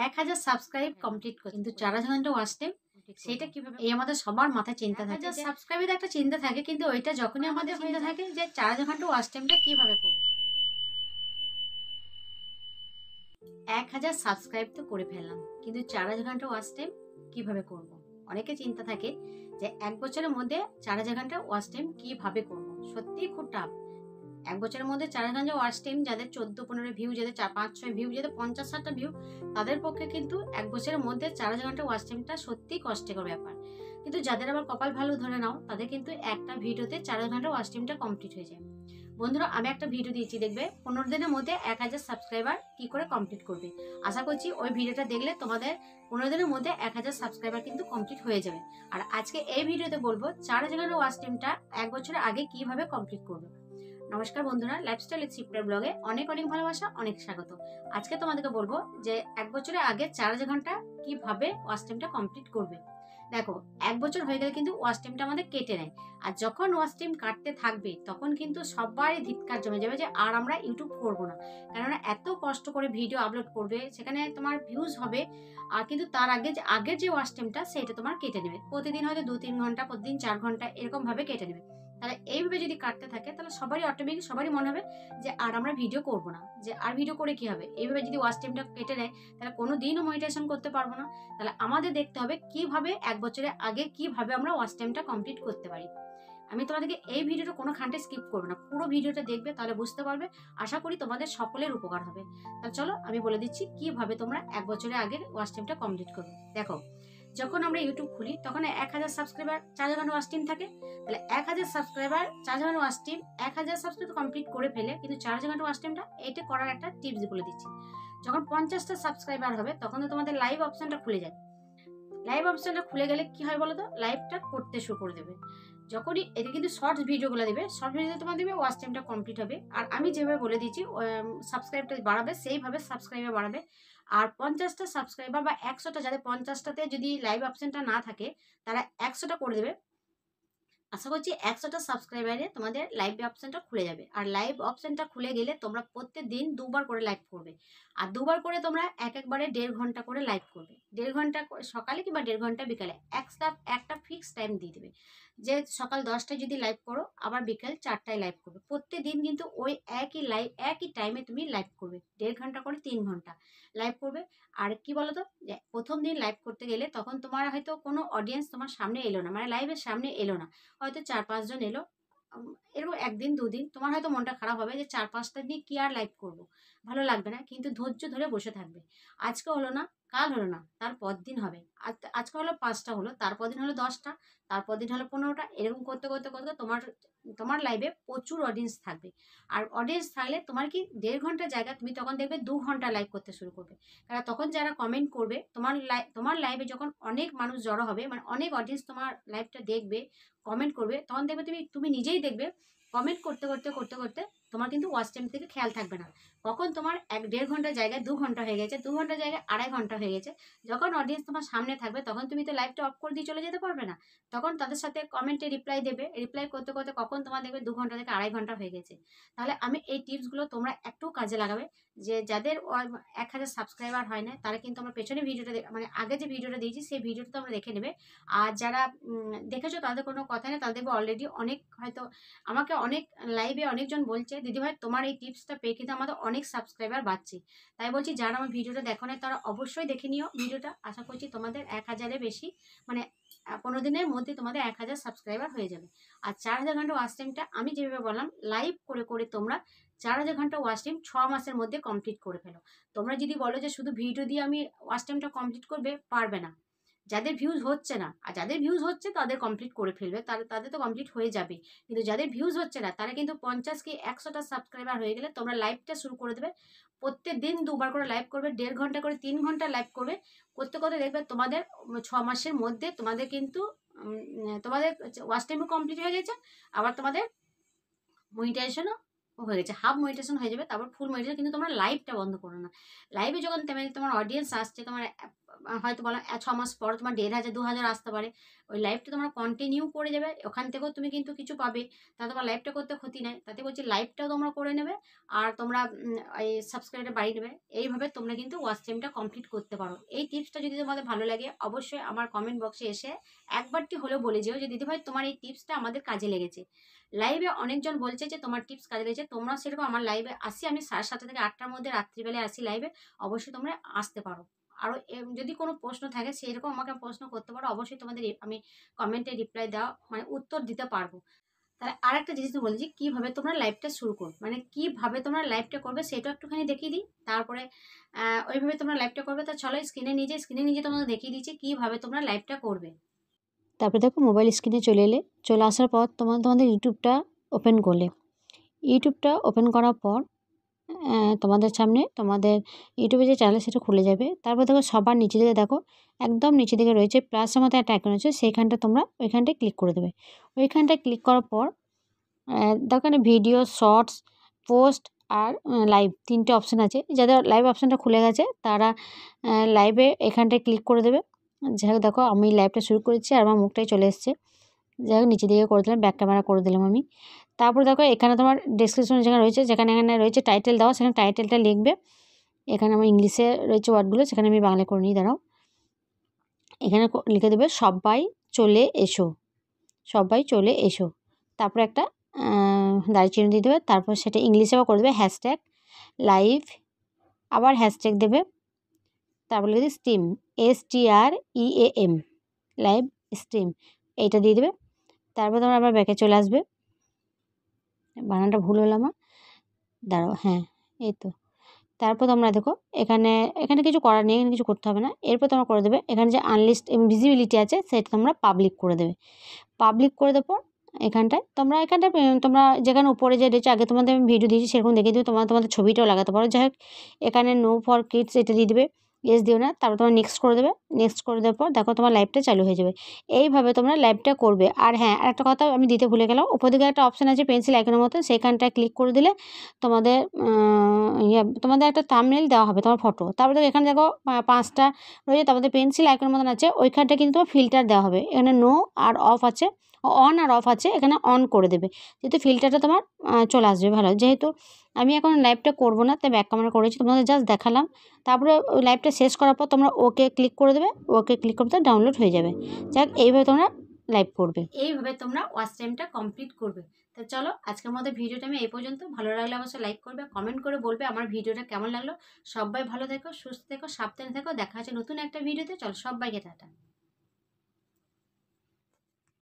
1000 subscribe complete করতে কিন্তু 4000 ঘন্টা ওয়াচ টাইম সেটা কিভাবে এই আমাদের সবার মাথায় চিন্তা থাকে। 1000 সাবস্ক্রাইবের একটা চিন্তা থাকে, কিন্তু ওইটা যখনই আমাদের চিন্তা থাকে যে 4000 ঘন্টা ওয়াচ টাইমটা কিভাবে করব। 1000 সাবস্ক্রাইব তো করে ফেললাম, কিন্তু 4000 ঘন্টা ওয়াচ টাইম কিভাবে করব। অনেকে চিন্তা থাকে যে 1 বছরের মধ্যে 4000 ঘন্টা ওয়াচ টাইম কিভাবে করব। সত্যিই খুব টাফ। 1 বছরের মধ্যে 4000 ঘন্টা ওয়াচ টাইম যাদের 14-15 ভিউ, যাদের 4-5-6 ভিউ, যাদের 50-60টা ভিউ, তাদের পক্ষে কিন্তু 1 বছরের মধ্যে 4000 ঘন্টা ওয়াচ টাইমটা সত্যিই কষ্টকর ব্যাপার। কিন্তু যাদের আবার কপাল ভালো ধরে নাও, তাদের কিন্তু একটা ভিডিওতে 4000 ঘন্টা ওয়াচ টাইমটা কমপ্লিট হয়ে যায়। বন্ধুরা, আমি একটা ভিডিও দিয়েছি, দেখবে 15 দিনের মধ্যে 1000 সাবস্ক্রাইবার কি করে কমপ্লিট করবে। আশা করছি ওই ভিডিওটা দেখলে তোমাদের 15 দিনের মধ্যে 1000 সাবস্ক্রাইবার কিন্তু কমপ্লিট হয়ে যাবে। আর আজকে এই ভিডিওতে বলবো 4000 ঘন্টা ওয়াচ টাইমটা 1 বছরের আগে কিভাবে কমপ্লিট করবে। নমস্কার বন্ধুরা, লাইফস্টাইল উইথ শিপ্রার ব্লগে অনেক অনেক ভালোবাসা, অনেক স্বাগত। আজকে তোমাদেরকে বলবো যে 1 বছরের আগে 4000 ঘন্টা কিভাবে ওয়াচ টাইমটা কমপ্লিট করবে। দেখো, 1 বছর হয়ে গেলে কিন্তু ওয়াচ টাইমটা আমাদের কেটে নেয়। আর যখন ওয়াচ টাইম কাটতে থাকবে তখন কিন্তু সবারই ধিক্কার জমে যাবে যে আর আমরা ইউটিউব করবো না। কেননা এত কষ্ট করে ভিডিও আপলোড করবে, সেখানে তোমার ভিউজ হবে, আর কিন্তু তার আগে যে আগের যে ওয়াচ টাইমটা সেটা তোমার কেটে নেবে। প্রতিদিন হয়তো 2-3 ঘন্টা, প্রতিদিন 4 ঘন্টা এরকম ভাবে কেটে নেবে। তাহলে এইভাবে যদি কাটতে থাকে তাহলে সবারই অটোমেটিক সবারই মনে হবে যে আর আমরা ভিডিও করবো না, যে আর ভিডিও করে কি হবে। এইভাবে যদি ওয়াচ টাইমটা কেটে নেয় তাহলে কোনো দিনও মনিটাইজেশন করতে পারবো না। তাহলে আমাদের দেখতে হবে কিভাবে 1 বছরের আগে কিভাবে আমরা ওয়াচ টাইমটা কমপ্লিট করতে পারি। আমি তোমাদেরকে এই ভিডিওটা কোনো খানটা স্কিপ করবো না, পুরো ভিডিওটা দেখবে, তাহলে বুঝতে পারবে। আশা করি তোমাদের সকলের উপকার হবে। তাহলে চলো আমি বলে দিচ্ছি কিভাবে তোমরা 1 বছরের আগে ওয়াচ টাইমটা কমপ্লিট করবে। দেখো, যখন আমরা ইউটিউব খুলি তখন 1000 সাবস্ক্রাইবার 4000 ঘন্টা ওয়াচ টাইম থাকে। তাহলে 1000 সাবস্ক্রাইবার 4000 ঘন্টা ওয়াচ টাইম 1000 সাবস্ক্রাইব কমপ্লিট করে ফেলে, কিন্তু 4000 ঘন্টা ওয়াচ টাইমটা এটা করার একটা টিপস বলে দিচ্ছি। যখন 50টা সাবস্ক্রাইবার হবে তখন তো তোমাদের লাইভ অপশনটা খুলে যায়। লাইভ অপশনটা খুলে গেলে কি হয় বলো তো, লাইভটা করতে শুরু করে দেবে। যখনই এটা কিন্তু শর্টস ভিডিওগুলো দেবে, শর্ট ভিডিওতে তোমার দেবে ওয়াচ টাইমটা কমপ্লিট হবে। আর আমি যেভাবে বলে দিচ্ছি সাবস্ক্রাইবটা বাড়াবে, সেইভাবে সাবস্ক্রাইবার বাড়াবে। আর 50টা সাবস্ক্রাইবার বা 100টা, যাদের 50টাতে যদি লাইভ অপশনটা না থাকে তারা 100টা করে দেবে। আশা করছি 100টা সাবস্ক্রাইবারে তোমাদের লাইভ অপশনটা খুলে যাবে। আর লাইভ অপশনটা খুলে গেলে তোমরা প্রত্যেকদিন 2বার করে লাইভ করবে। আর 2বার করে তোমরা একবারে 1.5 ঘন্টা করে লাইভ করবে। 1.5 ঘন্টা সকালে কিংবা 1.5 ঘন্টা বিকালে একটা ফিক্সড টাইম দিয়ে দেবে, যে সকাল 10টায় যদি লাইভ করো আবার বিকাল 4টায় লাইভ করবে। প্রত্যেকদিন কিন্তু ওই একই টাইমে তুমি লাইভ করবে। 1.5 ঘন্টা করে 3 ঘন্টা লাইভ করবে। আর কি বলতো, প্রথম দিন লাইভ করতে গেলে তখন তোমার হয়তো কোনো অডিয়েন্স তোমার সামনে এলো না, মানে লাইভের সামনে এলো না, হয়তো 4-5 জন এলো। এরকম 1 দিন 2 দিন তোমার হয়তো মনটা খারাপ হবে যে 4-5টা দিন কি আর লাইভ করব, ভালো লাগবে না, কিন্তু ধৈর্য ধরে বসে থাকবে। আজকে হলো না, কাল হলো না, তারপর দিন হবে। আজকে হলো 5টা, হলো তারপর দিন হলো 10টা, তারপর দিন হলো 15টা। এরকম করতে করতে করতে তোমার তোমার লাইভে প্রচুর অডিয়েন্স থাকবে। আর অডিয়েন্স থাকলে তোমার কি 1.5 ঘন্টার জায়গা তুমি তখন দেখবে 2 ঘন্টা লাইভ করতে শুরু করবে। কারণ তখন যারা কমেন্ট করবে তোমার লাইভে যখন অনেক মানুষ জড়ো হবে, মানে অনেক অডিয়েন্স তোমার লাইভটা দেখবে, কমেন্ট করবে, তখন দেখবে তুমি নিজেই দেখবে কমেন্ট করতে করতে করতে করতে তোমার কিন্তু ওয়াচ টাইম থেকে খেয়াল থাকবে না। কখন তোমার 1-1.5 ঘন্টার জায়গায় 2 ঘন্টা হয়ে গেছে, 2 ঘন্টার জায়গায় 2.5 ঘন্টা হয়ে গেছে। যখন অডিয়েন্স তোমার সামনে থাকবে তখন তুমি তো লাইভটা অফ করে দিয়ে চলে যেতে পারবে না। তখন তাদের সাথে কমেন্টে রিপ্লাই দেবে, রিপ্লাই করতে করতে কখন তোমার দেখবে 2 ঘন্টা থেকে 2.5 ঘন্টা হয়ে গেছে। তাহলে আমি এই টিপসগুলো তোমরা একটু কাজে লাগাবে। যে যাদের 1000 সাবস্ক্রাইবার হয় না তারা কিন্তু আমার পেছনে ভিডিওটা মানে আগে যে ভিডিওটা দিয়েছি সেই ভিডিওটা তোমরা দেখে নেবে। আর যারা দেখেছো তাদের কোনো কথা নেই, তাদের অলরেডি অনেক হয়তো আমাকে অনেক লাইভে অনেকজন বলছে দিদিভাই তোমার এই টিপসটা পেয়ে কিন্তু আমাদের অনেক সাবস্ক্রাইবার বাড়ছে। তাই বলছি যারা আমার ভিডিওটা দেখো না তারা অবশ্যই দেখে নিও ভিডিওটা। আশা করছি তোমাদের 1000-এর বেশি, মানে 15 দিনের মধ্যে তোমাদের 1000 সাবস্ক্রাইবার হয়ে যাবে। আর 4000 ঘন্টা ওয়াচ টাইমটা আমি যেভাবে বললাম লাইভ করে করে তোমরা 4000 ঘন্টা ওয়াচ টাইম 6 মাসের মধ্যে কমপ্লিট করে ফেলো। তোমরা যদি বলো যে শুধু ভিডিও দিয়ে আমি ওয়াচ টাইমটা কমপ্লিট করবে, পারবে না। যাদের ভিউজ হচ্ছে না, আর যাদের ভিউজ হচ্ছে তাদের কমপ্লিট করে ফেলবে, তাদের তো কমপ্লিট হয়ে যাবে। কিন্তু যাদের ভিউজ হচ্ছে না তারা কিন্তু 50 কি 100টা সাবস্ক্রাইবার হয়ে গেলে তোমরা লাইভটা শুরু করে দেবে। প্রত্যেক দিন 2বার করে লাইভ করবে, 1.5 ঘন্টা করে 3 ঘন্টা লাইভ করবে। করতে করতে দেখবে তোমাদের 6 মাসের মধ্যে তোমাদের কিন্তু তোমাদের ওয়াচ টাইমও কমপ্লিট হয়ে গেছে, আবার তোমাদের মনিটাইজেশনও হয়ে গেছে। হাফ মনিটাইজেশন হয়ে যাবে, তারপর ফুল মনিটাইজেশন। কিন্তু তোমরা লাইভটা বন্ধ করো না। লাইভে যখন তোমার অডিয়েন্স আসছে, তোমার হয়তো বলো 6 মাস পর তোমার 1500 2000 আসতে পারে। ওই লাইভটা তোমরা কন্টিনিউ করে যাবে, ওখান থেকেও তুমি কিন্তু কিছু পাবে। তা তোমার লাইভটা করতে ক্ষতি নাই, তাতে বলছি লাইভটাও তোমরা করে নেবে আর তোমরা এই সাবস্ক্রাইবারটা বাড়িয়ে নেবে। এইভাবে তোমরা কিন্তু ওয়াচ টাইমটা কমপ্লিট করতে পারো। এই টিপসটা যদি তোমাদের ভালো লাগে অবশ্যই আমার কমেন্ট বক্সে এসে একবারটি হলেও বলে যেও যে দিদিভাই তোমার এই টিপসটা আমাদের কাজে লেগেছে। লাইভে অনেকজন বলছে যে তোমার টিপস কাজে লেগেছে, তোমরা সেরকম আমার লাইভে আসি, আমি 7:30 থেকে 8টার মধ্যে রাত্রিবেলায় আসি লাইভে, অবশ্যই তোমরা আসতে পারো। আরও যদি কোনো প্রশ্ন থাকে সেরকম আমাকে প্রশ্ন করতে পারো, অবশ্যই তোমাদের আমি কমেন্টে রিপ্লাই দেওয়া মানে উত্তর দিতে পারবো। তাহলে আর একটা জিনিস বলি যে কীভাবে তোমরা লাইভটা শুরু করো, মানে কীভাবে তোমরা লাইভটা করবে সেটাও একটুখানি দেখিয়ে দিই, তারপরে ওইভাবে তোমরা লাইভটা করবে। তা চলো স্ক্রিনে নিজে তোমাদের দেখিয়ে দিচ্ছি কীভাবে তোমরা লাইভটা করবে। তারপরে দেখো মোবাইল স্ক্রিনে চলে আসার পর তোমাদের ইউটিউবটা ওপেন করলে, ইউটিউবটা ওপেন করার পর তোমাদের সামনে তোমাদের ইউটিউবে যে চ্যানেল সেটা খুলে যাবে। তারপর দেখো সবার নিচে দিকে দেখো একদম নিচে দিকে রয়েছে প্লাসের মতো একটা আইকন আছে, সেইখানটা তোমরা ওইখানটায় ক্লিক করে দেবে। ওইখানটায় ক্লিক করার পর দেখো এখানে ভিডিও, শর্টস, পোস্ট আর লাইভ 3টে অপশান আছে। যাদের লাইভ অপশানটা খুলে গেছে তারা লাইভে এখানটায় ক্লিক করে দেবে। যাই হোক দেখো আমি লাইভটা শুরু করেছি আর আমার মুখটাই চলে এসছে। যাই হোক নিচের দিকে করে দিলাম, ব্যাক ক্যামেরা করে দিলাম আমি। তারপরে দেখো এখানে তোমার ডেসক্রিপশন যেখানে রয়েছে, এখানে রয়েছে টাইটেল দেওয়া, সেখানে টাইটেলটা লিখবে। এখানে আমার ইংলিশে রয়েছে ওয়ার্ডগুলো, সেখানে আমি বাংলা করে নিই, দাঁড়াও। এখানে লিখে দেবে সবাই চলে এসো, সবাই চলে এসো। তারপরে একটা দারচিনি দিয়ে দেবে, তারপর সেটা ইংলিশে আবার করে দেবে হ্যাশট্যাগ লাইভ, আবার হ্যাশট্যাগ দেবে, তারপর লিখে স্ট্রিম STREAM লাইভ স্ট্রিম, এইটা দিয়ে দেবে। তারপর তোমরা আবার ব্যাকে চলে আসবে, বানানটা ভুল হলো আমার, দাঁড়াও, হ্যাঁ এই তো। তারপর তোমরা দেখো এখানে কিছু করার নেই, এখানে কিছু করতে হবে না। এরপর তোমরা করে দেবে এখানে যে আনলিস্ট ভিজিবিলিটি আছে সেটা তোমরা পাবলিক করে দেবে। পাবলিক করে দেওয়ার পর এখানটায় তোমরা যেখানে উপরে যে রয়েছে, আগে তোমাদের আমি ভিডিও দিয়েছি সেরকম দেখিয়ে দেবে, তোমাদের ছবিটাও লাগাতে পারো। যাই হোক এখানে নো ফর কিডস এটা দিয়ে দেবে, ইয়েস দিও না। তারপর তোমরা নেক্সট করে দেবে, নেক্সট করে দেওয়ার পর দেখো তোমার লাইভটা চালু হয়ে যাবে। এইভাবে তোমরা লাইভটা করবে। আর হ্যাঁ, আরেকটা কথা আমি দিতে ভুলে গেলাম, উপর দিকে একটা অপশান আছে পেন্সিল আইকনের মতো, সেখানটায় ক্লিক করে দিলে তোমাদের তোমাদের একটা থাম্বনেইল দেওয়া হবে, তোমার ফটো। তারপরে দেখো এখানে দেখো 5টা রয়েছে, তোমাদের পেন্সিল আইকনের মতন আছে, ওইখানটা কিন্তু তোমার ফিল্টার দেওয়া হবে। এখানে নো আর অফ আছে, অন আর অফ আছে, এখানে অন করে দেবে, যেহেতু ফিল্টারটা তোমার চলে আসবে ভালো। যেহেতু আমি এখন লাইভটা করবো না তাই ব্যাক ক্যামেরা করেছি, তোমাদের জাস্ট দেখালাম। তারপরে ওই লাইভটা শেষ করার পর তোমরা ওকে ক্লিক করে দেবে, ওকে ক্লিক করতে ডাউনলোড হয়ে যাবে। যাক এইভাবে তোমরা লাইভ করবে, এইভাবে তোমরা ওয়াচ টাইমটা কমপ্লিট করবে। তো চলো আজকের মধ্যে ভিডিওটা আমি এই পর্যন্ত। ভালো লাগলে অবশ্যই লাইক করবে, কমেন্ট করে বলবে আমার ভিডিওটা কেমন লাগলো। সবাই ভালো থেকো, সুস্থ থেকো, সাবধানে থেকো, দেখা হচ্ছে নতুন একটা ভিডিওতে। চলো সবাইকে টাটা।